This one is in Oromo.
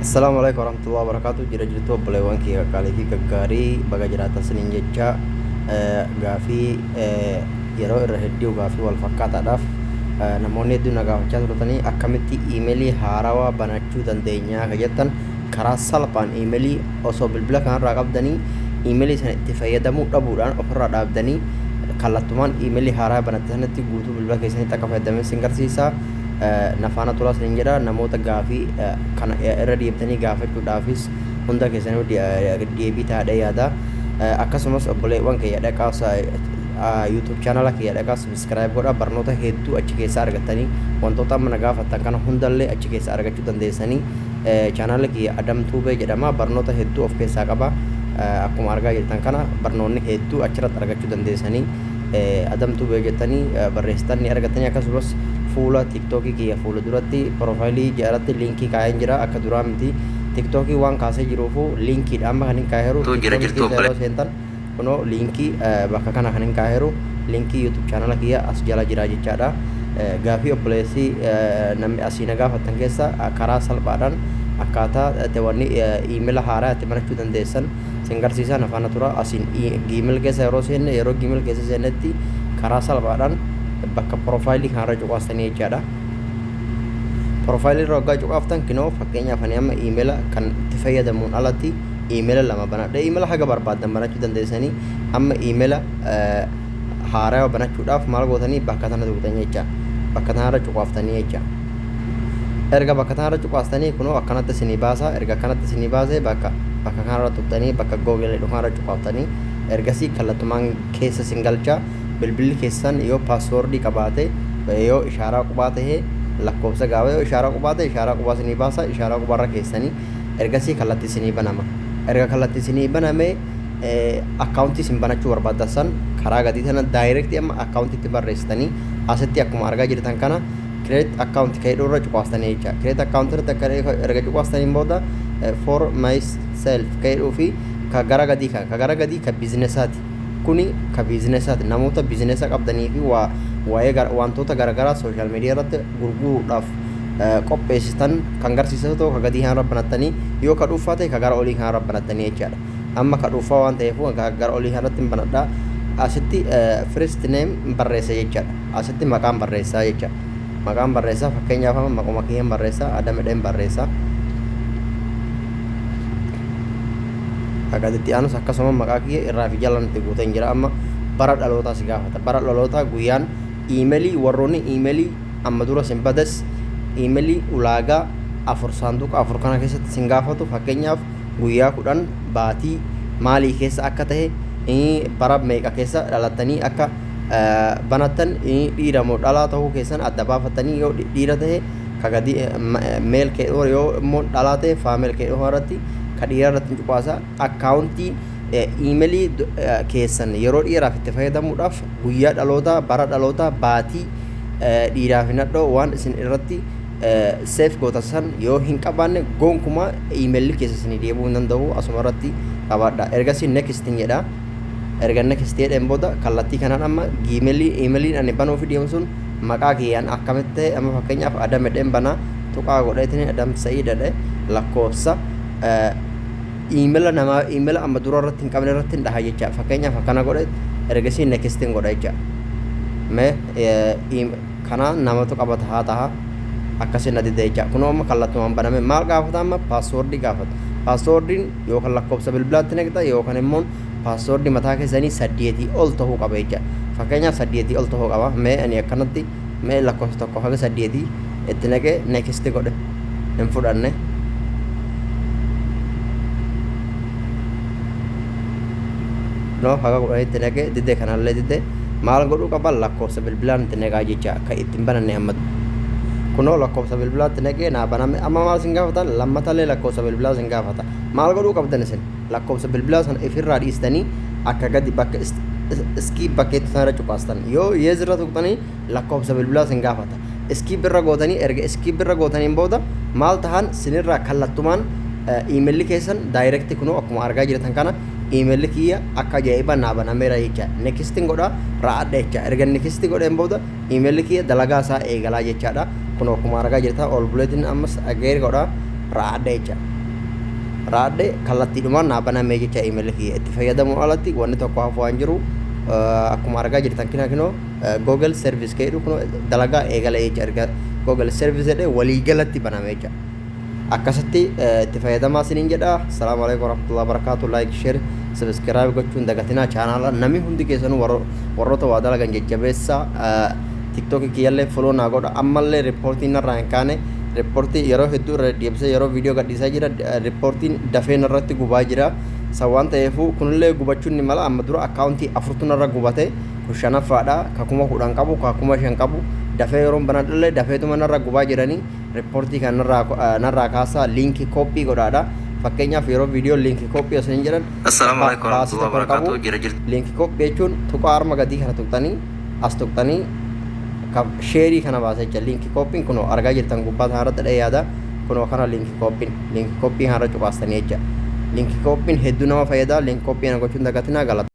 Assalamualaikum warahmatullahi wabarakatuh. Jira-jirtu obboleewwan kiyya qaqqaalii fi gaggaarii baga jiraatan siniin jecha gaafii yeroo irra hedduu gaafii wal fakkaataadhaaf namoonni hedduun na gaafachaa turtanii akkamitti iimeelii haarawaa banachuu dandeenyaa ka jettan karaa salphaan iimeelii osoo bilbila kanarraa qabdanii iimeelii sana itti fayyadamuu dhabuudhaan ofirraa dhaabdanii kallattumaan iimeelii haaraa banatte sanatti guutuu bilbila keessanitti akka fayyadaman sin garsiisa. Nafaana turas ni jedha namoota gaafii kana irra deebitanii gaafachuudhaafis hunda keessanuu deebii taadha yaada. Akkasumas obboleewwan kiyya dhaqaas YouTube channel kiyya dhaqaas subscribe godhaa barnoota hedduu achi keessaa argattanii wantoota amma na gaafattan kana hundallee achi keessaa argachuu dandeessanii. Channel kiyya Adam Tuubee jedhama, barnoota hedduu of keessaa qaba. Akkuma argaa jirtan kana barnoonni hedduu achirratti argachuu dandeessanii. Adam Tuubee jettanii barreessitan ni argattanii. Akkasumas fuula tiktokii kiyya fuula duratti profaayilii jalatti liinkii kaa'een jira. Akka duraa miti tiktokii waan kaasee jiruufu liinkiidha amma kan hin kaa'eeru yeroo seentan kunoo liinkii bakka kana kan hin kaa'eeru liinkii YouTube channel kiyya as jala jira jechaadha. Gaafii obboleessii namni asii na gaafattan keessa karaa salphaadhaan akkaataa wanni iimeela haaraa itti banachuu dandeessan sin garsiisa. Nafaana tura asiin giimel keessa yeroo seenne yeroo giimel keessa seennetti karaa salphaadhaan bakka profaayilii kanarra cuqaastanii jechaadha. Profaayilii irra waggaa cuqaaftan kinoo fakkeenyaaf ani amma iimeela kan itti fayyadamuun alatti iimeela lama banadha. Iimeela haga barbaadan banachuu dandeessanii. Amma iimeela haaraa banachuudhaaf maal gootanii bakka tana tuqxanii jecha bakka tanarra cuqaaftanii jecha. Erga bakka tanarra cuqaastanii kunoo akkanatti isinii baasa. Erga akkanatti isinii baasee bakka kanarra tuqxanii bakka Google dhumarra cuqaaftanii ergasii kallattumaan keessa isin galcha. Bilbilli keessan yoo paaswoordii qabaate yoo ishaaraa qubaa ta'ee lakkoofsa gaafa yoo ishaaraa qubaa ta'e ishaaraa qubaa isinii baasa. Ishaaraa qubaarra keessanii ergasii kallattii isinii banama. Erga kallattii isinii baname akkaawuntii isin banachuu barbaaddan karaa gadii sana daayirektii amma akkaawuntiitti barreessitanii asitti akkuma argaa jirtan kana create account ka'ee irra cuqaastanii jecha. Create account irratti erga cuqaastaniin booda for myself ka'ee fi ka gara gadii ka bizinesaati. Kuni ka bizinesaati namoota bizinesa qabdanii fi waa'ee wantoota garaagaraa sooshaal miidiyaa irratti gurguruudhaaf qopheessitan kan garsiisu ta'u ka gadii kanarra banattanii yoo ka dhuunfaa ta'e ka gara olii kanarra banattanii jechaadha. Amma ka dhuunfaa waan ta'eef gara olii kanarratti banadhaa. Asitti first name barreessa jechaadha. Asitti maqaan barreessaa jecha. Maqaan barreessaa fakkeenyaaf maquma kiyyaan barreessaa Adam jedheen barreessaa. Akkasitti aanus akkasuma maqaa kiyya irraa fi jalaan itti guutan jira. Amma bara dhalootaa si gaafata. Bara dhalootaa guyyaan iimeelii warroonni iimeelii amma dura sin badas iimeelii ulaagaa 4 saanduqa 4 kana keessatti sin gaafatu. Fakkeenyaaf guyyaa 10 baatii maalii keessa akka ta'e bara meeqa keessa dhalattanii akka banattan dhiira moo dhalaa ta'uu keessan adda baafattanii yoo dhiira ta'e ka gadi meel kee yoo immoo dhalaa ta'e faameel kee irratti ka dhiira irratti cuqaasa. Akkaawuntii iimeelii keessan yeroo dhiiraaf itti fayyadamuudhaaf guyyaa dhalootaa bara dhalootaa baatii dhiiraaf hin hadhoo waan isin irratti seef gootasan yoo hin qabaanne gonkumaa iimeelii keessa isinii deebuu hin danda'u. Asuma irratti qabaadha. Ergasii next jedha. Erga next jedheen booda kallattii kanaan amma iimeeliin ani banuufi deemu sun maqaa kiyyaan akkamitti ta'e amma fakkeenyaaf Adam jedheen banaa tuqaa godheetiin Adam Sa'iid jedhe lakkoofsa iimeela namaa iimeela amma dura irratti hin qabne irratti hin dhaha jecha. Fakkeenyaaf akkana godhe ergasii next godha jecha. Kana namatu qabata haa ta'a akkasiin adida jecha. Kunoo amma kallattumaan baname maal gaafata amma paaswoordii gaafata. Paaswoordiin yookaan lakkoofsa bilbilaatti naqxa yookaan immoo paaswoordii mataa keessanii 8 ol ta'uu qaba jecha. Fakkeenyaaf 8 ol ta'uu qaba. Ani akkanatti lakkoofsa tokko haga 8 itti naqee next godhe hin fudhanne. No haga godhanii itti naqee didee kanallee didee maal godhuu qaba lakkoofsa bilbilaan itti naqaa jecha akka ittiin bananne amma. Kunoo lakkoofsa bilbilaatti naqee naa baname. Amma maal sin gaafata lammatallee lakkoofsa bilbilaa sin gaafata. Maal godhuu qabdan isin lakkoofsa bilbilaa sana ifirraa dhiistanii akka gadi bakka iskiip bakkeetti sanarra cuqaastan. Yoo yeezirra tuqxanii lakkoofsa bilbilaa sin gaafata. Iskiip irra gootanii erga iskiip irra gootaniin booda maal tahan sinirraa kallattumaan iimeelli keessan daayirekti kunoo akkuma argaa jirtan kana iimeelli kiyya akka ajaa'iba naa banameera jecha. Nekistiin godhaa raa'adha jecha. Erga nekistii godheen booda iimeelli kiyya dalagaa isaa eegalaa jechaadha. Kun akkuma argaa jirtan ol buleetiin ammas ageer godhaa raadhee jecha. Raadhee kallattiidhumaan naa banamee jecha email kiyya itti fayyadamuu alatti wanni tokko hafuu waan jiru akkuma argaa jirtan kinoo Google service keedhu kun dalagaa eegalee jecha erga Google service jedhee waliigalatti banamee jecha. Akkasitti itti fayyadamaa isiniin jedha. Assalaamu alaykum warahmatullahi wabarakatuh. Like, share, subscribe gochuun dagatinaa chaanaala namni hundi keessanuu warroota waa dalagan jajjabeessa TikTok kiyyallee follow naa godha. Ammallee riippoortiin narraa hin kaane riippoortii yeroo hedduu irra deebisee yeroo viidiyoo gadhiisaa jira riippoortiin dafee narratti gubaa jira. Sawwaan ta'eefuu kunillee gubachuun ni mala. Amma dura akkaawuntii 4 narra gubate kun 5ffaadha. Kakuma 10 qabu kakuma 5 qabu dafee yeroo banadhallee dafeetuma narra gubaa jiranii riippoortii kan narraa kaasaa liinkii koppii godhaadha. Fakkeenyaaf yeroo viidiyoo liinkii koppii osoo hin jedhan Assalamu alaikum warahmatullahi wabarakatuh. Jira liinkii koppii jechuun tuqaa arma gadii kana tuqxanii as tuqxanii sheerii kana baasa jecha. Liinkii koppiin kunoo argaa jirtan gubbaa irratti dhahee yaada kunoo kana liinkii koppii har'a cuqaastanii jecha. Liinkii koppiin hedduu nama fayyada. Liinkii koppii kana gochuun dagatinaa galata.